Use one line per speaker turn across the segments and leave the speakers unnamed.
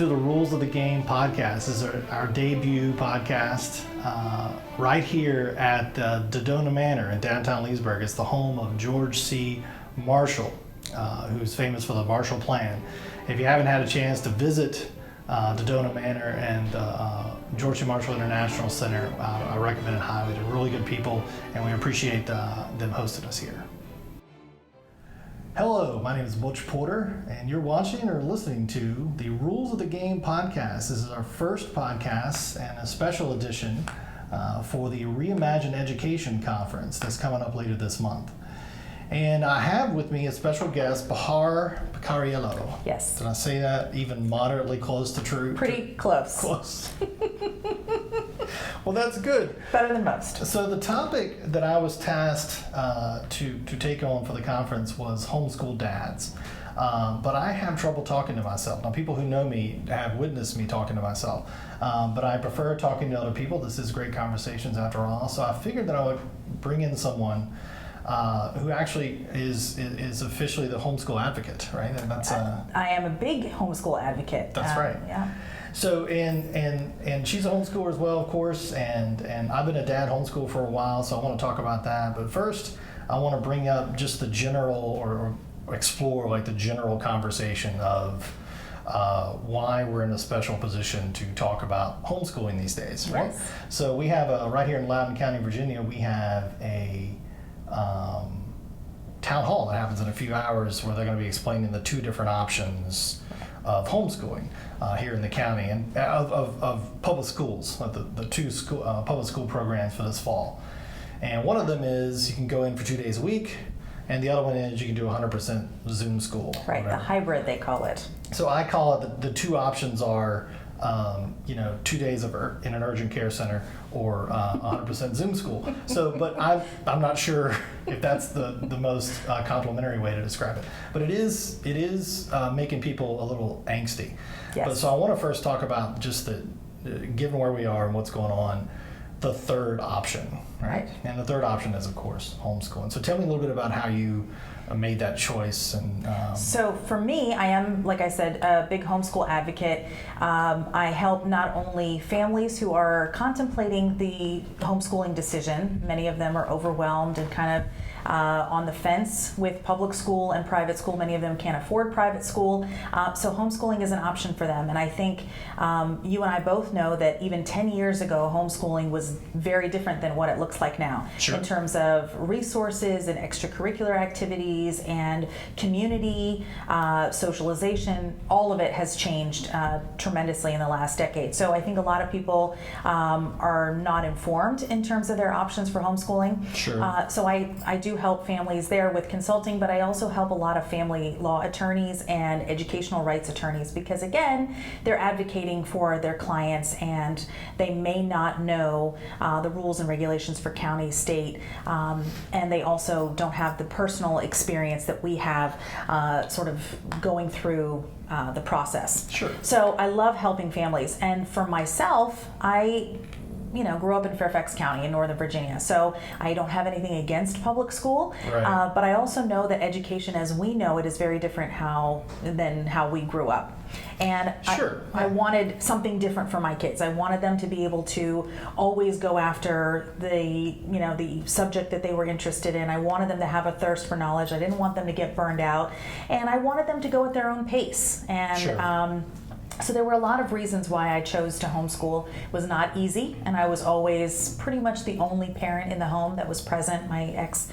to the Rules of the Game podcast. This is our debut podcast right here at the Dodona Manor in Downtown Leesburg. It's the home of George C. Marshall, who's famous for the Marshall Plan. If you haven't had a chance to visit Dodona Manor and George C. Marshall International Center, I recommend it highly. They're really good people, and we appreciate them hosting us here. Hello, my name is Butch Porter, and you're watching or listening to the Rules of the Game podcast. This is our first podcast and a special edition for the Reimagine Education Conference that's coming up later this month. And I have with me a special guest, Bahar Picariello.
Yes.
Did I say that even moderately close to true?
Pretty close.
Close. Well, that's good.
Better than most.
So the topic that I was tasked to take on for the conference was homeschool dads. But I have trouble talking to myself. Now, people who know me have witnessed me talking to myself. But I prefer talking to other people. This is great conversations after all. So I figured that I would bring in someone who actually is officially the homeschool advocate, right? And that's
I am a big homeschool advocate.
That's right.
Yeah.
So and she's a homeschooler as well, of course, and I've been a dad homeschool for a while, so I want to talk about that. But first, I want to bring up just the general or explore like the general conversation of why we're in a special position to talk about homeschooling these days, right?
Yes.
So we have right here in Loudoun County, Virginia, we have a town hall that happens in a few hours where they're going to be explaining the two different options of homeschooling here in the county and of public schools, the two public school programs for this fall. And one of them is you can go in for 2 days a week, and the other one is you can do 100% Zoom school.
Right, the hybrid they call it.
So I call it the two options are 2 days in an urgent care center or 100% Zoom school. So, but I'm not sure if that's the most complimentary way to describe it. But it is making people a little angsty.
Yes.
But so I want to first talk about just given where we are and what's going on, the third option, right? And the third option is, of course, homeschooling. So tell me a little bit about how you made that choice. And
So for me, I am, like I said, a big homeschool advocate. I help not only families who are contemplating the homeschooling decision. Many of them are overwhelmed and kind of on the fence with public school and private school. Many of them can't afford private school. So homeschooling is an option for them. And I think you and I both know that even 10 years ago, homeschooling was very different than what it looks like now.
Sure.
In terms of resources and extracurricular activities and community, socialization, all of it has changed tremendously in the last decade. So I think a lot of people are not informed in terms of their options for homeschooling.
Sure.
So I do help families there with consulting, but I also help a lot of family law attorneys and educational rights attorneys because, again, they're advocating for their clients and they may not know the rules and regulations for county, state, and they also don't have the personal experience that we have sort of going through the process.
Sure.
So I love helping families. And for myself, I grew up in Fairfax County in Northern Virginia, so I don't have anything against public school,
right.
But I also know that education as we know it is very different than how we grew up. And
sure.
I wanted something different for my kids. I wanted them to be able to always go after the subject that they were interested in. I wanted them to have a thirst for knowledge. I didn't want them to get burned out, and I wanted them to go at their own pace. And
sure.
So there were a lot of reasons why I chose to homeschool. It was not easy, and I was always pretty much the only parent in the home that was present. My ex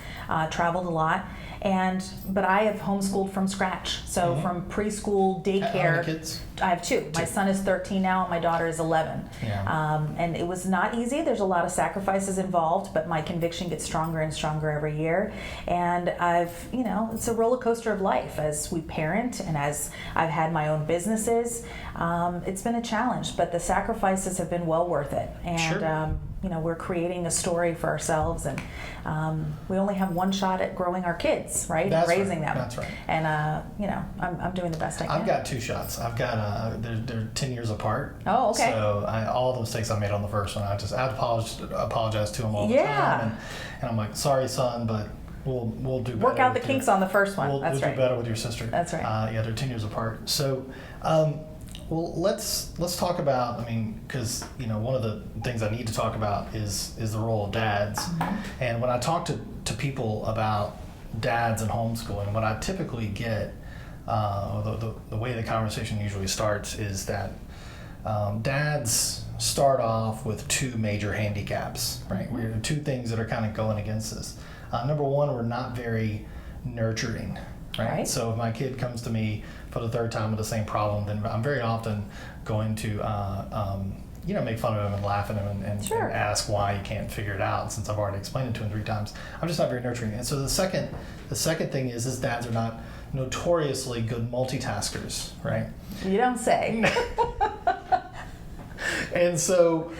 traveled a lot, but I have homeschooled from scratch. So
Mm-hmm.
from preschool, daycare.
How many kids?
I have two. My son is 13 now, and my daughter is 11.
Yeah.
And it was not easy. There's a lot of sacrifices involved, but my conviction gets stronger and stronger every year. And it's a roller coaster of life as we parent and as I've had my own businesses. It's been a challenge, but the sacrifices have been well worth it. And
sure.
We're creating a story for ourselves, and we only have one shot at growing our kids, right?
That's
raising
right.
them.
That's right.
And I'm doing the best I can.
I've got two shots. I've got they're 10 years apart.
Oh, okay.
So all the mistakes I made on the first one, I apologize to him all the time, and I'm like, sorry, son, but we'll do better.
Work out the kinks on the first one.
We'll
That's
do
right.
better with your sister.
That's right.
Yeah, they're 10 years apart. So Well, let's talk about. I mean, because one of the things I need to talk about is the role of dads. And when I talk to people about dads and homeschooling, what I typically get, the way the conversation usually starts is that dads start off with two major handicaps, right? We're two things that are kind of going against us. Number one, we're not very nurturing, right? So if my kid comes to me for the third time with the same problem, then I'm very often going to make fun of him and laugh at him and ask why he can't figure it out, since I've already explained it to him 3 times. I'm just not very nurturing. And so the second thing is dads are not notoriously good multitaskers, right?
You don't say.
And so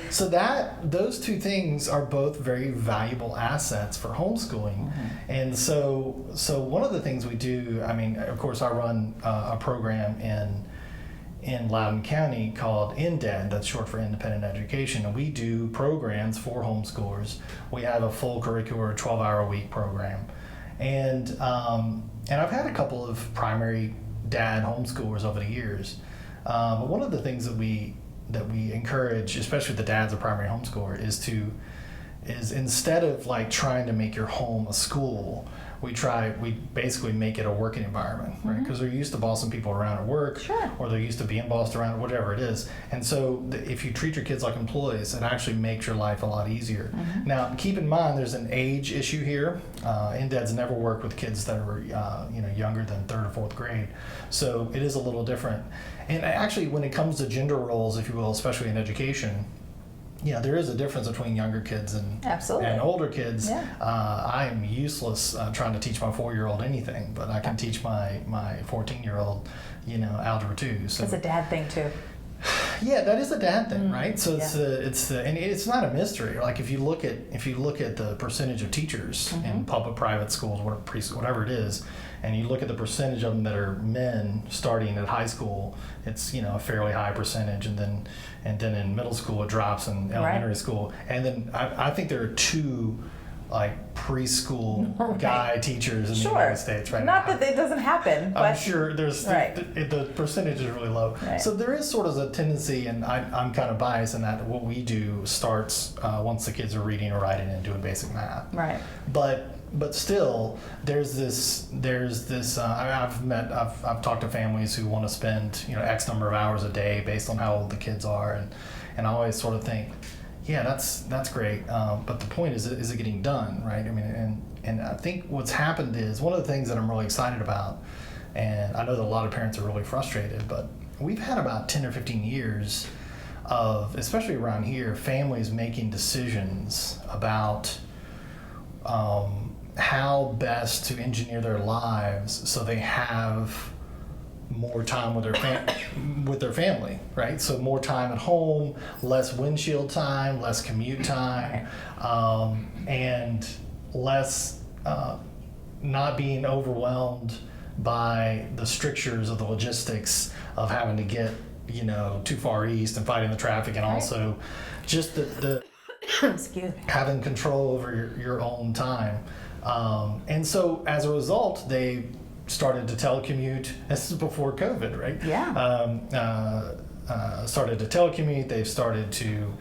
those two things are both very valuable assets for homeschooling. And so one of the things we do, I mean, of course, I run a program in Loudoun County called IndED, that's short for Independent Education, and we do programs for homeschoolers. We have a full curricular 12-hour-a-week program. And I've had a couple of primary dad homeschoolers over the years. But one of the things that we encourage, especially the dads of primary homeschooler, is instead of like trying to make your home a school, we basically make it a working environment, right? Because they're used to bossing people around at work, or they're used to being bossed around, whatever it is. And so if you treat your kids like employees, it actually makes your life a lot easier. Now, keep in mind, there's an age issue here. IndED's never worked with kids that are younger than 3rd or 4th grade, so it is a little different. And actually, when it comes to gender roles, if you will, especially in education, there is a difference between younger kids and older kids. I am useless trying to teach my 4-year-old anything, but I can teach my 14-year-old, algebra 2. So
it's a dad thing too.
Yeah, that is a dad thing, right? So and it's not a mystery. Like if you look at the percentage of teachers in public, private schools, whatever it is, and you look at the percentage of them that are men starting at high school, it's a fairly high percentage, and then in middle school it drops, in elementary school, and then I think there are 2 like preschool guy teachers in the United States right now.
Not that it doesn't happen, but
I'm sure there's the percentage is really low. So there is sort of a tendency, and I'm kind of biased in that what we do starts once the kids are reading or writing and doing basic math.
Right.
But still, there's this. I've talked to families who want to spend X number of hours a day based on how old the kids are, and I always sort of think, yeah, that's great. But the point is it getting done, right? I mean, and I think what's happened is one of the things that I'm really excited about, and I know that a lot of parents are really frustrated, but we've had about 10 or 15 years of, especially around here, families making decisions about how best to engineer their lives so they have more time with their family, right? So more time at home, less windshield time, less commute time, and less not being overwhelmed by the strictures of the logistics of having to get too far east and fighting the traffic, and also just the having control over your own time. And so as a result, they started to telecommute. This is before COVID, right? Started to telecommute. They've started to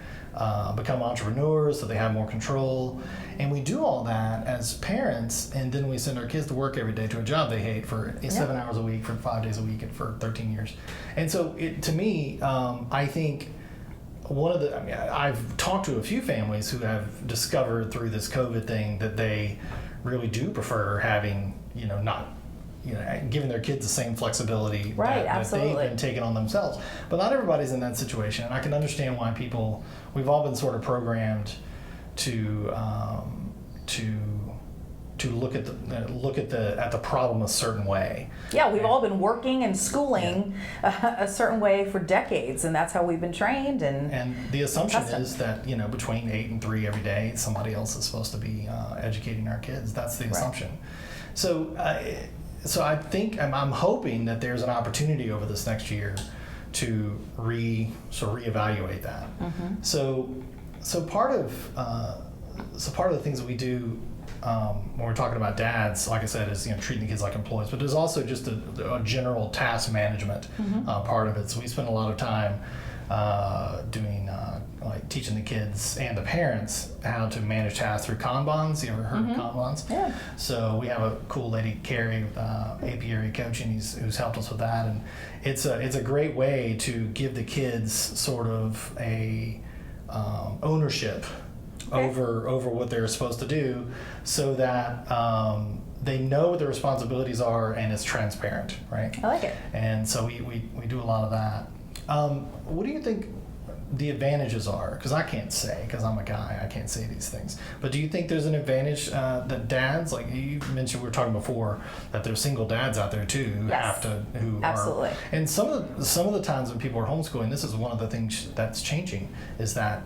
become entrepreneurs, so they have more control. And we do all that as parents, and then we send our kids to work every day to a job they hate for 7 hours a week, for 5 days a week, and for 13 years. And so to me, I think I've talked to a few families who have discovered through this COVID thing that they really do prefer having, giving their kids the same flexibility that they've been taking on themselves. But not everybody's in that situation, and I can understand why we've all been sort of programmed to look at the problem a certain way. Yeah,
we've all been working and schooling a certain way for decades, and that's how we've been trained. And
the assumption is that between 8 and 3 every day, somebody else is supposed to be educating our kids. That's the assumption. So I think I'm hoping that there's an opportunity over this next year to reevaluate that. So part of the things that we do when we're talking about dads, like I said, is treating the kids like employees, but there's also just a general task management part of it. So we spend a lot of time doing like teaching the kids and the parents how to manage tasks through Kanbans. You ever heard of Kanbans?
Yeah.
So we have a cool lady, Carrie, apiary coaching, who's helped us with that, and it's a great way to give the kids sort of a ownership over what they're supposed to do, so that they know what their responsibilities are and it's transparent, right?
I like it.
And so we do a lot of that. What do you think the advantages are? Because I can't say, because I'm a guy, I can't say these things. But do you think there's an advantage that dads, like you mentioned, we were talking before, that there's single dads out there too who
Yes. Absolutely.
And some of the times when people are homeschooling, this is one of the things that's changing, is that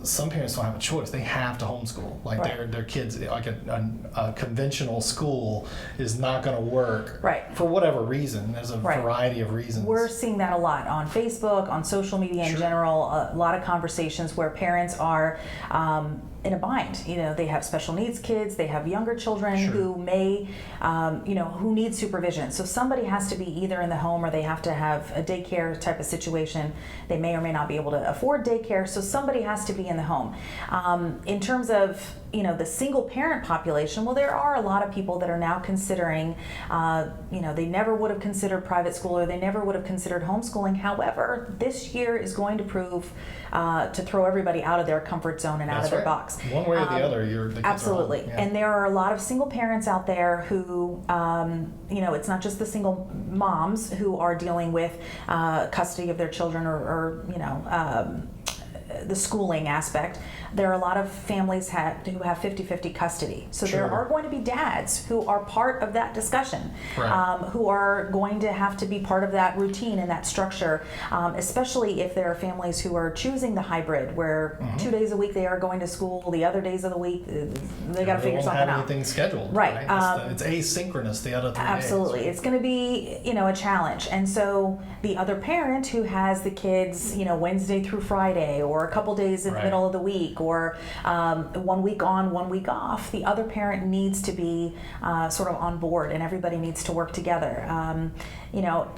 some parents don't have a choice. They have to homeschool. Like
Right.
their kids, like a conventional school is not going to work
Right.
for whatever reason. There's a
Right.
variety of reasons.
We're seeing that a lot on Facebook, on social media in
Sure.
general, a lot of conversations where parents are in a bind. They have special needs kids, they have younger children
Sure.
who may, who need supervision. So somebody has to be either in the home or they have to have a daycare type of situation. They may or may not be able to afford daycare, so somebody has to be in the home. In terms of the single parent population, well, there are a lot of people that are now considering, they never would have considered private school or they never would have considered homeschooling. However, this year is going to prove to throw everybody out of their comfort zone and out of their box.
One way or the other, the kids
Absolutely.
are home.
And there are a lot of single parents out there who, it's not just the single moms who are dealing with custody of their children or the schooling aspect. There are a lot of families who have 50-50 custody. So
Sure.
there are going to be dads who are part of that discussion,
Right.
who are going to have to be part of that routine and that structure, especially if there are families who are choosing the hybrid, where 2 days a week they are going to school, the other days of the week they got to figure something
They won't have
out.
anything scheduled.
Right.
It's asynchronous the other 3 days.
Absolutely. It's going to be, a challenge. And so the other parent who has the kids, Wednesday through Friday or a couple days in the
Right.
middle of the week or 1 week on, 1 week off, the other parent needs to be sort of on board and everybody needs to work together.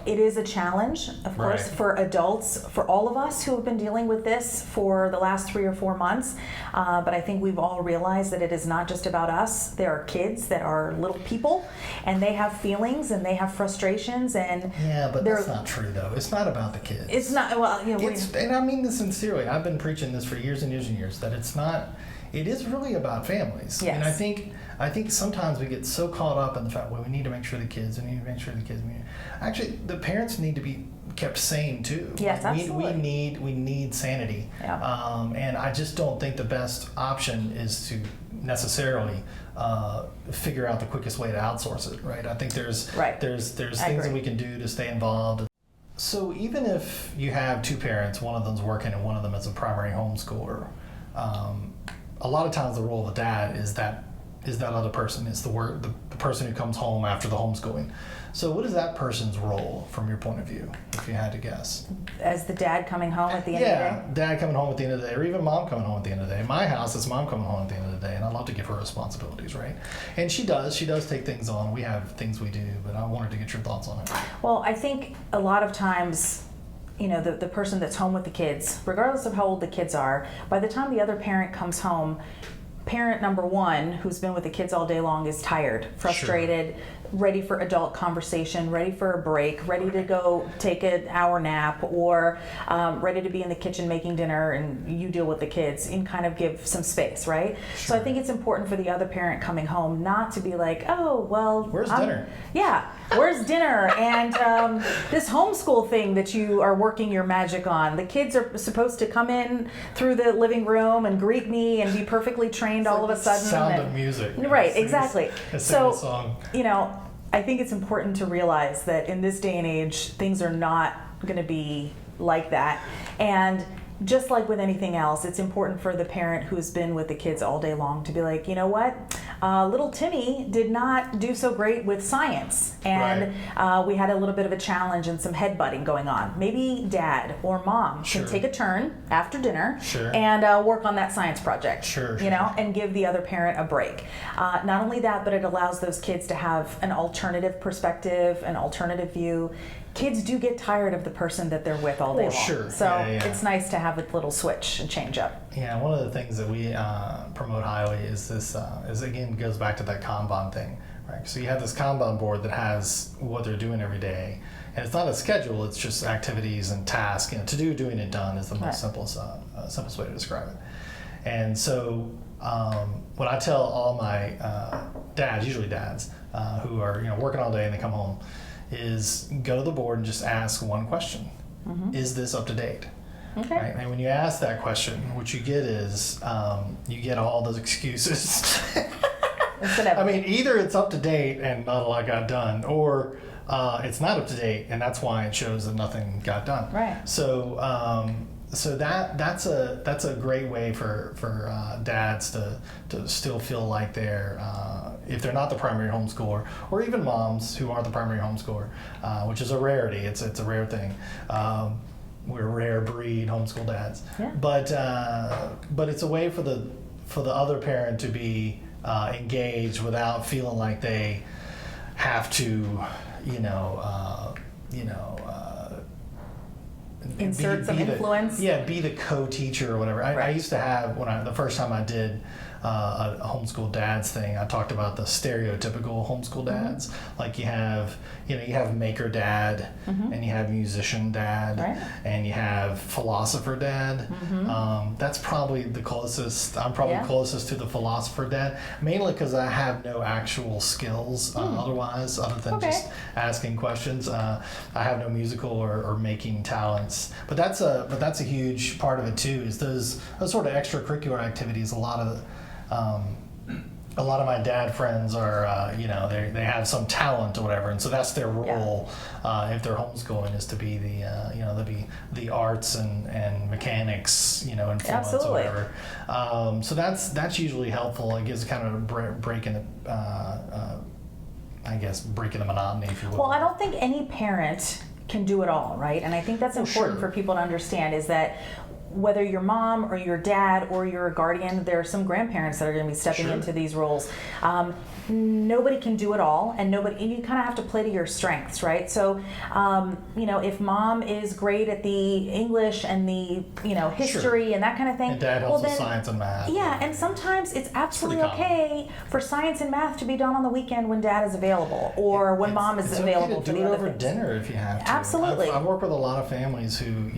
It is a challenge, of course,
Right.
for adults, for all of us who have been dealing with this for the last 3 or 4 months. But I think we've all realized that it is not just about us. There are kids that are little people and they have feelings and they have frustrations and
Yeah, but
they're-
that's not true though. It's not about the kids.
It's not, well,
And I mean this sincerely. I've been preaching this for years and years and years, that it is really about families.
Yes.
And I think sometimes we get so caught up in the fact, well, we need to make sure the kids, actually the parents need to be kept sane too.
Yes,
Like,
absolutely.
we need sanity.
Yeah.
And I just don't think the best option is to necessarily figure out the quickest way to outsource it, right? I think there's
Right.
things
I
that
agree.
we can do to stay involved. So even if you have two parents, one of them's working and one of them is a primary homeschooler, a lot of times the role of the dad is that other person, is the person who comes home after the homeschooling. So what is that person's role from your point of view, if you had to guess?
as the dad coming home at the end of the day.
Dad coming home at the end of the day, or even mom coming home at the end of the day. In my house, it's mom coming home at the end of the day, and I love to give her responsibilities, right? And she does take things on. We have things we do, but I wanted to get your thoughts on it.
Well, I think a lot of times, the person that's home with the kids, regardless of how old the kids are, by the time the other parent comes home, parent number one, who's been with the kids all day long, is tired, frustrated, ready for adult conversation, ready for a break, ready to go take an hour nap, or ready to be in the kitchen making dinner and you deal with the kids and kind of give some space, right? So I think it's important for the other parent coming home not to be like, oh, well,
Where's dinner?
Yeah, where's dinner? And this homeschool thing that you are working your magic on. The kids are supposed to come in through the living room and greet me and be perfectly trained all of a sudden.
Sound
and-
of music.
Right, exactly.
So,
So, I think it's important to realize that in this day and age, things are not going to be like that. And just like with anything else, it's important for the parent who's been with the kids all day long to be like, you know what? little Timmy did not do so great with science, and we had a little bit of a challenge and some headbutting going on. Maybe dad or mom can take a turn after dinner and work on that science project, and give the other parent a break. Not only that, but it allows those kids to have an alternative perspective, an alternative view. Kids do get tired of the person that they're with all day long. So it's nice to have a little switch and change up.
Yeah, one of the things that we promote highly is this, again, goes back to that Kanban thing, right? So you have this Kanban board that has what they're doing every day. And it's not a schedule, it's just activities and tasks. To do, doing, and done is the most simplest way to describe it. And so what I tell all my dads, usually dads, who are working all day and they come home, is go to the board and just ask one question. Is this up to date? Okay. Right? And when you ask that question, what you get is you get all those excuses. I mean, either it's up to date and not a lot got done, or it's not up to date and that's why it shows that nothing got done.
Right.
So that's a great way for dads to still feel like they're if they're not the primary homeschooler, or even moms who aren't the primary homeschooler, which is a rarity. It's a rare thing. We're a rare breed, homeschool dads. Yeah. But it's a way for the other parent to be engaged without feeling like they have to,
insert some influence.
Be the co-teacher or whatever. I used to have, the first time I did a homeschool dads thing, I talked about the stereotypical homeschool dads. Like you have maker dad, and you have musician dad, and you have philosopher dad. That's probably the closest. I'm probably closest to the philosopher dad, mainly because I have no actual skills otherwise, other than just asking questions. I have no musical or making talents, but that's a huge part of it too. Is those sort of extracurricular activities. A lot of my dad friends are, they have some talent or whatever, and so that's their role. If they're homeschooling, is to be the arts and mechanics, influence or whatever. So that's usually helpful. It gives kind of a break in the, break in the monotony, if you will.
Well, I don't think any parent can do it all, right? And I think that's important for people to understand, is that whether you're mom or your dad or you're a guardian, there are some grandparents that are going to be stepping into these roles. Nobody can do it all, and you kind of have to play to your strengths, right? So, if mom is great at the English and the history and that kind of thing,
and dad helps with science and math.
Yeah, and sometimes it's absolutely okay for science and math to be done on the weekend when dad is available, or when mom is available for the other things.
Do it over dinner if you have to.
Absolutely.
I've worked with a lot of families who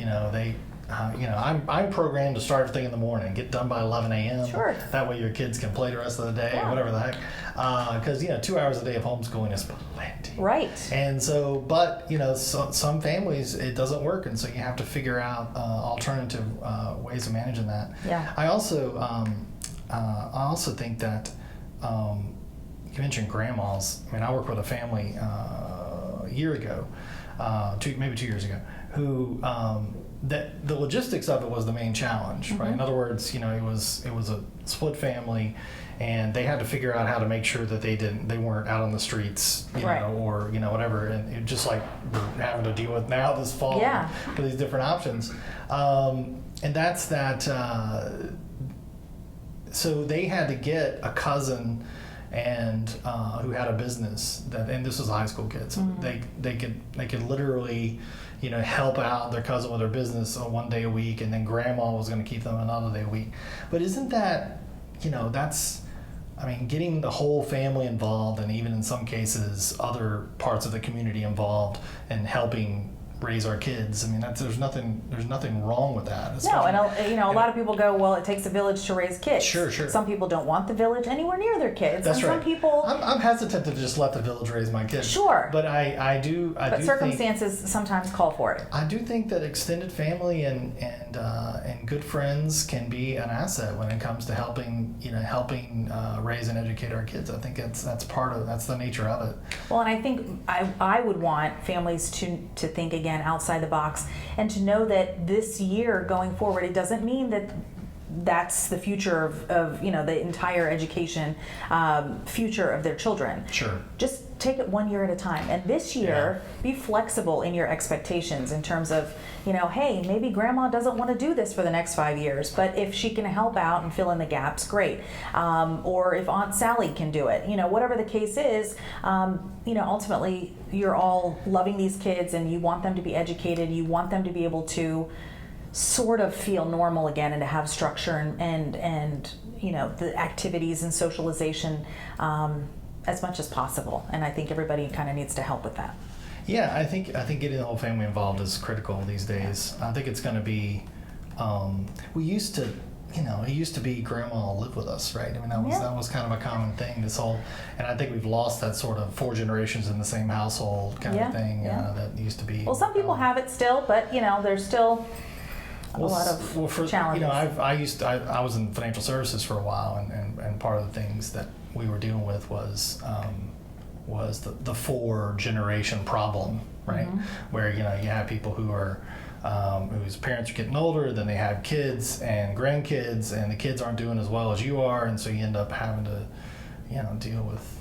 I'm programmed to start everything in the morning, get done by 11 a.m.
Sure.
That way your kids can play the rest of the day, or whatever the heck. Because 2 hours a day of homeschooling is plenty.
Right.
And so, but some families it doesn't work, and so you have to figure out alternative ways of managing that. Yeah. I also think that you mentioned grandmas. I mean, I worked with a family a year ago, maybe 2 years ago, who. That the logistics of it was the main challenge, right? In other words, it was a split family, and they had to figure out how to make sure that they weren't out on the streets, or whatever, and it just like we're having to deal with now this fall with these different options, and that's that. So they had to get a cousin and who had a business and this was a high school kid, so they could literally help out their cousin with their business one day a week, and then grandma was going to keep them another day a week. But isn't that getting the whole family involved, and even in some cases other parts of the community involved, and helping raise our kids. I mean, there's nothing wrong with that.
No, and a lot of people go, well, it takes a village to raise kids.
Sure.
Some people don't want the village anywhere near their kids.
That's
and
right.
Some people.
I'm hesitant to just let the village raise my kids.
Sure.
But I do.
But circumstances sometimes call for it.
I do think that extended family and good friends can be an asset when it comes to helping raise and educate our kids. I think that's the nature of it.
Well, and I think I would want families to think again outside the box, and to know that this year going forward, it doesn't mean that that's the future of the entire education future of their children.
Sure.
Just take it 1 year at a time. And this year, be flexible in your expectations in terms of, hey, maybe grandma doesn't want to do this for the next 5 years, but if she can help out and fill in the gaps, great. Or if Aunt Sally can do it, whatever the case is, ultimately you're all loving these kids and you want them to be educated. You want them to be able to sort of feel normal again and to have structure and the activities and socialization as much as possible. And I think everybody kind of needs to help with that.
Yeah, I think getting the whole family involved is critical these days. I think it's going to be. It used to be grandma will live with us, right? I mean, that was kind of a common thing. And I think we've lost that sort of 4 generations in the same household kind of thing that used to be.
Well, some people have it still, but there's still a lot of challenges.
I was in financial services for a while, and part of the things that we were dealing with was the 4 generation problem, right? Mm-hmm. Where you have people who are whose parents are getting older, then they have kids and grandkids, and the kids aren't doing as well as you are, and so you end up having to deal with.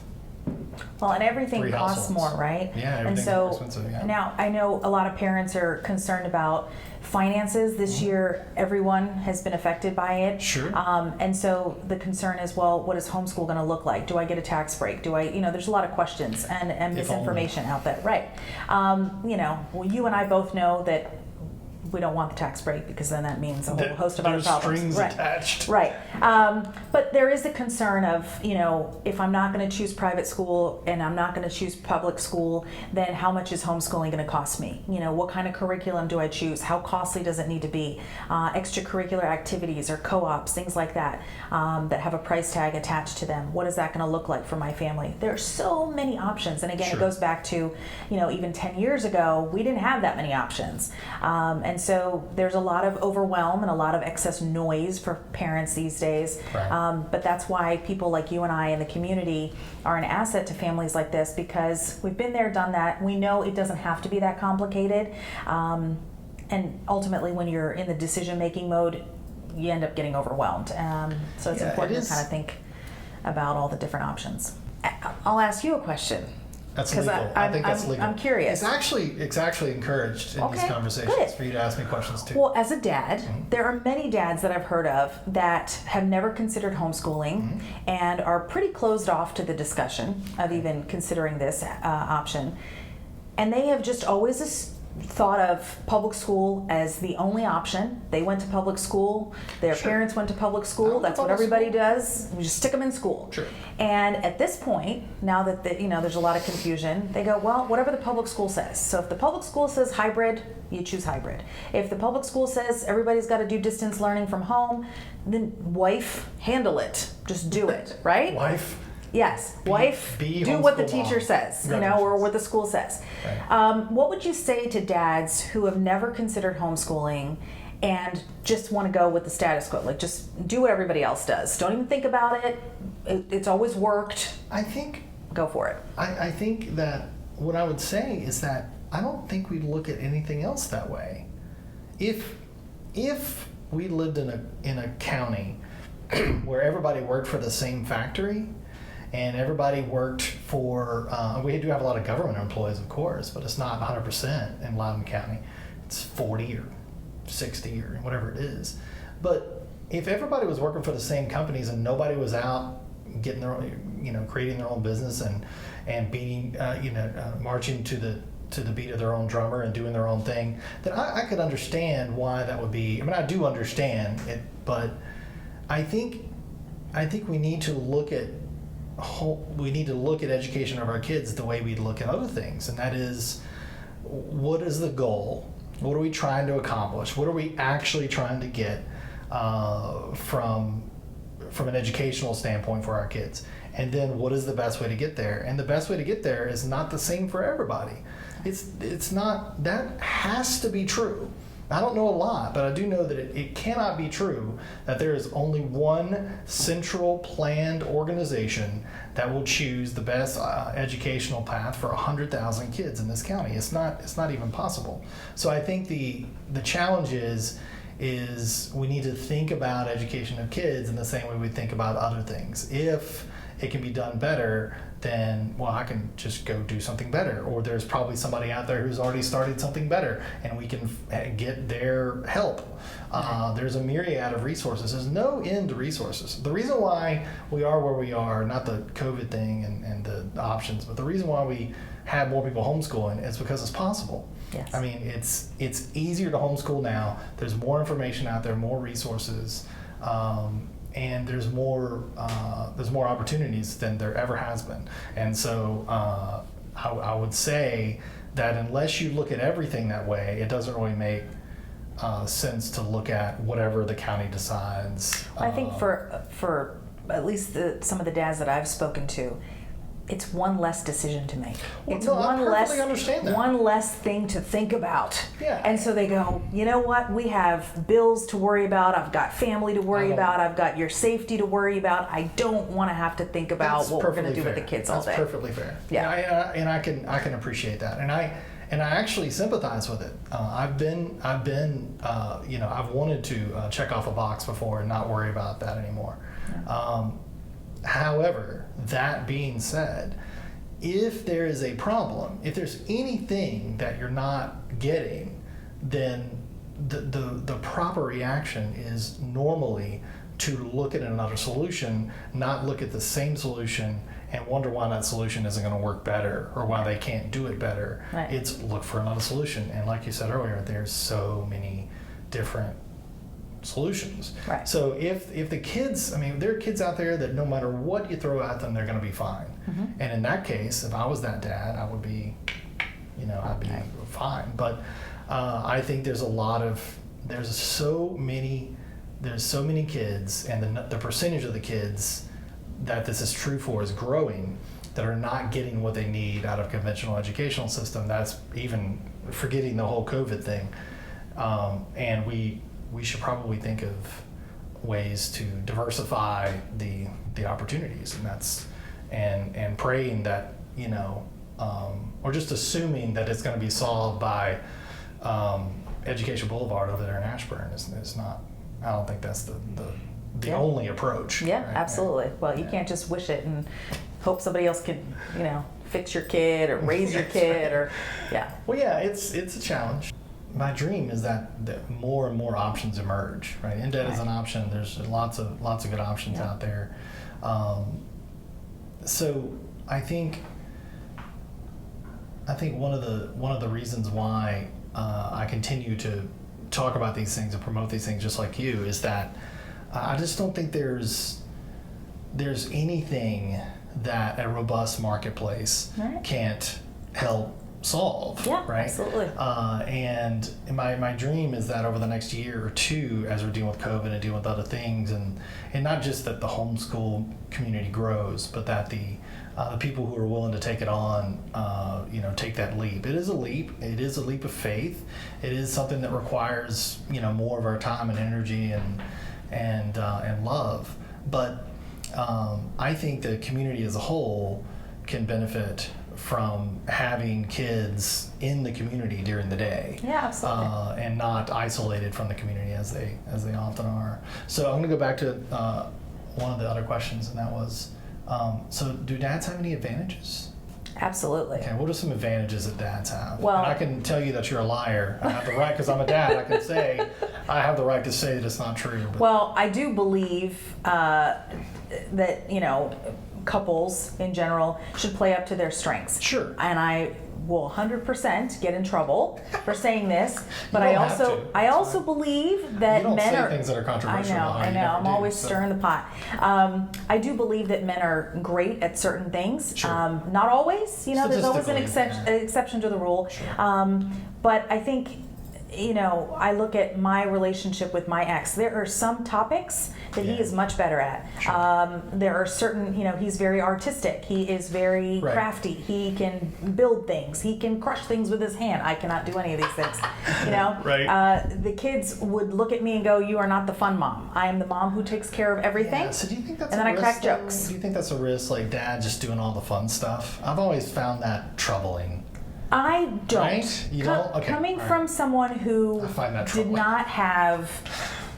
Well, and everything costs more, right?
Yeah, everything's more expensive. Yeah.
Now, I know a lot of parents are concerned about finances. This year, everyone has been affected by it.
Sure.
And so the concern is, well, what is homeschool going to look like? Do I get a tax break? Do I, there's a lot of questions and misinformation out there. Right. Well, you and I both know that we don't want the tax break because then that means a whole host of other problems.
Strings attached.
Right. But there is the concern of, if I'm not going to choose private school and I'm not going to choose public school, then how much is homeschooling going to cost me? What kind of curriculum do I choose? How costly does it need to be? Extracurricular activities or co-ops, things like that, that have a price tag attached to them. What is that going to look like for my family? There are so many options. And again, It goes back to, even 10 years ago, we didn't have that many options. And so there's a lot of overwhelm and a lot of excess noise for parents these days.
Right.
But that's why people like you and I in the community are an asset to families like this, because we've been there, done that. We know it doesn't have to be that complicated. And ultimately, when you're in the decision-making mode, you end up getting overwhelmed. So it's important to kind of think about all the different options. I'll ask you a question.
That's legal. I think that's legal.
I'm curious.
It's actually encouraged in these conversations for you to ask me questions too.
Well, as a dad, there are many dads that I've heard of that have never considered homeschooling and are pretty closed off to the discussion of even considering this option. And they have just always thought of public school as the only option. They went to public school. Their parents went to public school. That's what everybody does. We just stick them in school.
Sure.
And at this point, now that there's a lot of confusion, they go, well, whatever the public school says. So if the public school says hybrid, you choose hybrid. If the public school says everybody's got to do distance learning from home, then wife, handle it. Just do it, right?
Wife.
Yes, wife, do what the teacher says, or what the school says. Right. What would you say to dads who have never considered homeschooling and just want to go with the status quo? Like, just do what everybody else does. Don't even think about it. It's always worked.
I think.
Go for it.
I think that what I would say is that I don't think we look at anything else that way. If we lived in a county where everybody worked for the same factory, and everybody worked for, we do have a lot of government employees, of course, but it's not 100% in Loudoun County. It's 40 or 60 or whatever it is. But if everybody was working for the same companies and nobody was out getting their own, creating their own business and beating, marching to the beat of their own drummer and doing their own thing, then I could understand why that would be. I mean, I do understand it, but I think we need to look at education of our kids the way we look at other things, and that is, what is the goal? What are we trying to accomplish? What are we actually trying to get from an educational standpoint for our kids? And then what is the best way to get there? And the best way to get there is not the same for everybody. It's not, that has to be true. I don't know a lot, but I do know that it cannot be true that there is only one central planned organization that will choose the best educational path for 100,000 kids in this county. It's not even possible. So I think the challenge is is we need to think about education of kids in the same way we think about other things. If it can be done better, then, well, I can just go do something better. Or there's probably somebody out there who's already started something better, and we can get their help. There's a myriad of resources. There's no end to resources. The reason why we are where we are, not the COVID thing and the options, but the reason why we have more people homeschooling is because it's possible.
Yes.
I mean, it's easier to homeschool now. There's more information out there, more resources, and there's more opportunities than there ever has been. And so I would say that unless you look at everything that way, it doesn't really make sense to look at whatever the county decides.
I think for at least some of the dads that I've spoken to, it's one less decision to make.
Well,
It's
no, I
one
perfectly
less
understand that.
one less thing to think about.
Yeah.
And so they go, you know what? We have bills to worry about. I've got family to worry about. I've got your safety to worry about. I don't want to have to think about
That's
what we're going to
perfectly
do with the
fair.
kids all day.
That's perfectly fair.
Yeah.
And I can appreciate that. And I actually sympathize with it. I've wanted to check off a box before and not worry about that anymore.
Yeah.
However, that being said, if there is a problem, if there's anything that you're not getting, then the proper reaction is normally to look at another solution, not look at the same solution and wonder why that solution isn't going to work better or why they can't do it better.
Right.
It's look for another solution. And like you said earlier, there's so many different solutions.
Right.
So if the kids, I mean, there are kids out there that no matter what you throw at them, they're going to be fine. Mm-hmm. And in that case, if I was that dad, I would be, I'd be fine. But I think there's so many kids, and the percentage of the kids that this is true for is growing, that are not getting what they need out of conventional educational system. That's even forgetting the whole COVID thing. And we should probably think of ways to diversify the opportunities, and praying that, or just assuming that it's going to be solved by Education Boulevard over there in Ashburn is not. I don't think that's the only approach.
Yeah,
right?
absolutely. Well, you can't just wish it and hope somebody else can, fix your kid or raise your kid or, yeah.
Well, yeah, it's a challenge. My dream is that more and more options emerge, right? IndED is an option. There's lots of good options out there. So I think one of the reasons why I continue to talk about these things and promote these things just like you is that I just don't think there's anything that a robust marketplace can't help solve.
Yeah,
right?
Absolutely.
And my dream is that over the next year or two, as we're dealing with COVID and dealing with other things, and not just that the homeschool community grows, but that the people who are willing to take it on, take that leap. It is a leap. It is a leap of faith. It is something that requires, more of our time and energy and love. But I think the community as a whole can benefit from having kids in the community during the day.
Yeah, absolutely.
And not isolated from the community as they often are. So I'm going to go back to one of the other questions, and that was, so do dads have any advantages?
Absolutely.
Okay, what are some advantages that dads have?
Well,
and I can tell you that you're a liar. I have the right, because I'm a dad, I have the right to say that it's not true. But.
Well, I do believe that, couples in general should play up to their strengths.
Sure.
And I will 100% get in trouble for saying this, but
You
I
don't have
also
to.
I also believe that
You don't
men
say
are
things that are controversial.
I know. I'm always stirring the pot. I do believe that men are great at certain things.
Sure.
Not always. There's always an
Statistically,
exception to the rule.
Sure.
But I think. I look at my relationship with my ex. There are some topics that he is much better at.
Sure.
There are certain, he's very artistic. He is very crafty. He can build things. He can crush things with his hand. I cannot do any of these things.
Right.
The kids would look at me and go, "You are not the fun mom. I am the mom who takes care of everything."
Yeah, so do you think that's
and then
a
I
risk,
crack
though?
jokes.
Do you think that's a risk, like dad just doing all the fun stuff? I've always found that troubling.
I don't.
Right? You don't? Okay.
Coming
all
from
right.
someone who
I find that
did
troubling.
not have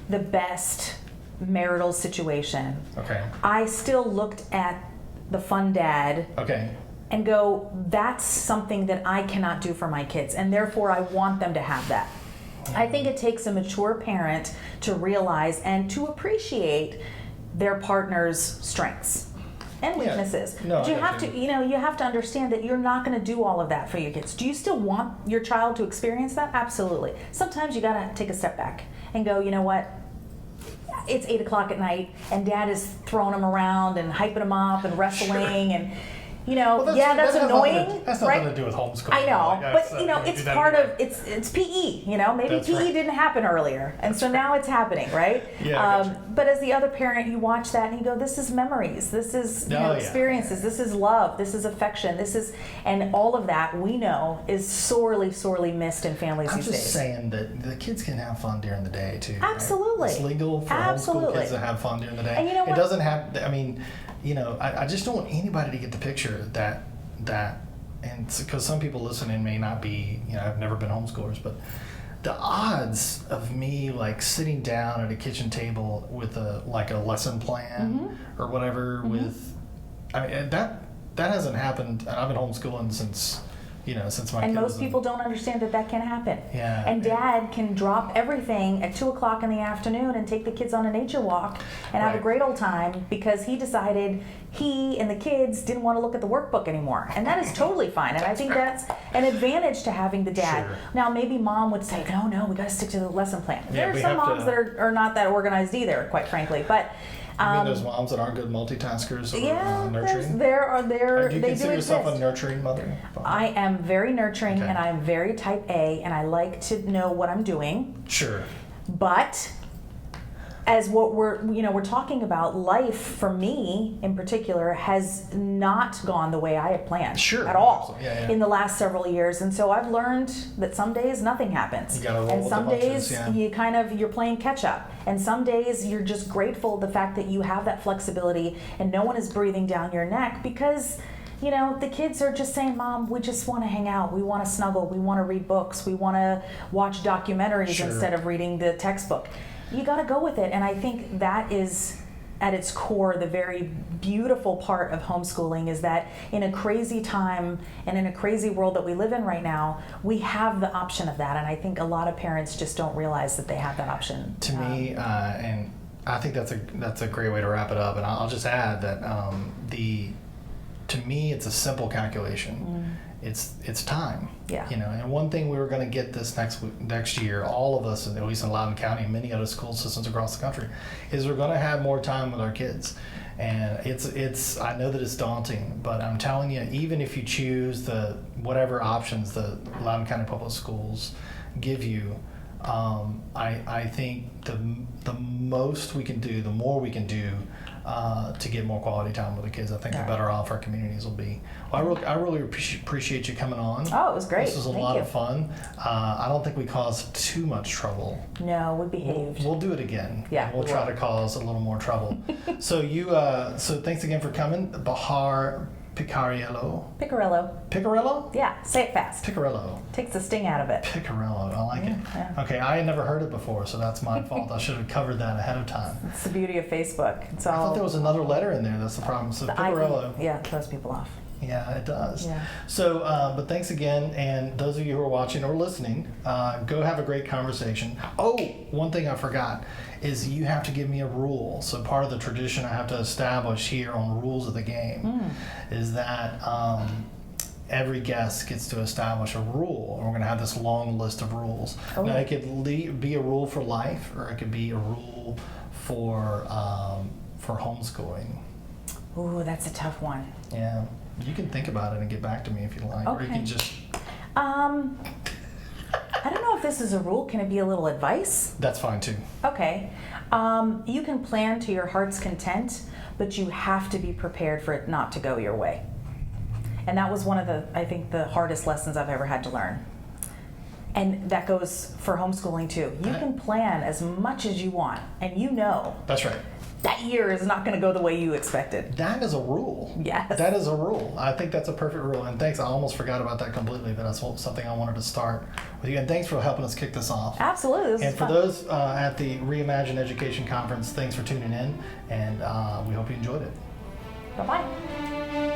the best marital situation,
Okay.
I still looked at the fun dad
Okay.
and go, that's something that I cannot do for my kids, and therefore I want them to have that. I think it takes a mature parent to realize and to appreciate their partner's strengths and weaknesses.
No,
But you
I
have
got
to, you have to understand that you're not going to do all of that for your kids. Do you still want your child to experience that? Absolutely. Sometimes you got to take a step back and go, you know what? It's 8 o'clock at night, and Dad is throwing them around and hyping them up and wrestling, and
Well,
that's
that has
annoying.
that's
right?
nothing to do with homeschooling.
I know,
Like,
but
you
it's
do that
part
anyway.
of it's PE. Maybe
That's
PE
right.
didn't happen earlier, and so now it's happening, right?
Yeah, I gotcha.
But as the other parent, you watch that and you go, "This is memories. This is
Oh, yeah.
experiences. This is love. This is affection. This is," and all of that we know is sorely, sorely missed in families
I'm
these
just
days.
saying that the kids can have fun during the day too. right?
Absolutely.
It's legal for homeschool
Absolutely.
kids to have fun during the day.
And you know
It
what?
doesn't have. I mean, I just don't want anybody to get the picture that, and because some people listening may not be, have never been homeschoolers, but the odds of me like sitting down at a kitchen table with a lesson plan or whatever I mean that hasn't happened, and I've been homeschooling since my
And
kid
most
was
people don't understand that can happen.
Yeah.
And Dad can drop everything at 2 o'clock in the afternoon and take the kids on a nature walk and have a
Right.
great old time because he decided he and the kids didn't want to look at the workbook anymore. And that is totally fine. And I think that's an advantage to having the dad.
Sure.
Now, maybe mom would say, no, we got to stick to the lesson plan.
Yeah,
There are
we
some
have
moms
to-
that are not that organized either, quite frankly. But
I mean, those moms that aren't good multitaskers or
yeah,
nurturing.
do
Do you consider yourself
exist.
a nurturing mother?
I am very nurturing,
Okay.
and I am very type A, and I like to know what I'm doing.
Sure.
But as what we're talking about, life for me in particular has not gone the way I had planned
Sure.
at all
Yeah.
in the last several years, and so I've learned that some days nothing happens,
You gotta roll
and
with
some
the punches,
days
yeah.
you're playing catch up, and some days you're just grateful the fact that you have that flexibility and no one is breathing down your neck because. The kids are just saying, Mom, we just want to hang out. We want to snuggle. We want to read books. We want to watch documentaries
Sure.
instead of reading the textbook. You got to go with it. And I think that is, at its core, the very beautiful part of homeschooling is that in a crazy time and in a crazy world that we live in right now, we have the option of that. And I think a lot of parents just don't realize that they have that option.
To me, and I think that's a great way to wrap it up. And I'll just add that to me, it's a simple calculation. It's time.
Yeah.
And one thing we were going to get this next year, all of us, at least in Loudoun County and many other school systems across the country, is we're going to have more time with our kids. And it's I know that it's daunting, but I'm telling you, even if you choose the whatever options the Loudoun County Public Schools give you, I think the most we can do, the more we can do to get more quality time with the kids, I think the better off our communities will be. Well, I really appreciate you coming on.
Oh, it was great.
This was a
Thank
lot
you.
of fun. I don't think we caused too much trouble.
No, we behaved.
We'll do it again.
Yeah,
We'll
we
try
will.
to cause a little more trouble. So thanks again for coming. Bahar Picariello. Picariello?
Yeah, say it fast.
Picariello.
Takes the sting out of it.
Picariello. I like it.
Yeah.
Okay, I had never heard it before, so that's my fault. I should have covered that ahead of time.
It's the beauty of Facebook. It's
I
all
thought there was another letter in there. That's the problem. So
the
Picariello.
IP. Yeah, it throws people off.
Yeah, it does.
Yeah.
So, but thanks again, and those of you who are watching or listening, go have a great conversation. Oh, one thing I forgot is you have to give me a rule. So part of the tradition I have to establish here on Rules of the Game is that every guest gets to establish a rule. And we're going to have this long list of rules.
Oh.
Now, it could be a rule for life, or it could be a rule for homeschooling.
Ooh, that's a tough one.
Yeah. You can think about it and get back to me if you like. Or you
Okay.
can just...
I don't know if this is a rule. Can it be a little advice?
That's fine too.
Okay. You can plan to your heart's content, but you have to be prepared for it not to go your way. And that was one of the hardest lessons I've ever had to learn. And that goes for homeschooling too. You can plan as much as you want, and
That's right.
that year is not going to go the way you expected.
That is a rule.
Yes.
That is a rule. I think that's a perfect rule. And thanks. I almost forgot about that completely, but that's something I wanted to start with you. And thanks for helping us kick this off.
Absolutely. This
And
is
for
fun.
those at the Reimagine Education Conference, thanks for tuning in, and we hope you enjoyed it.
Bye-bye.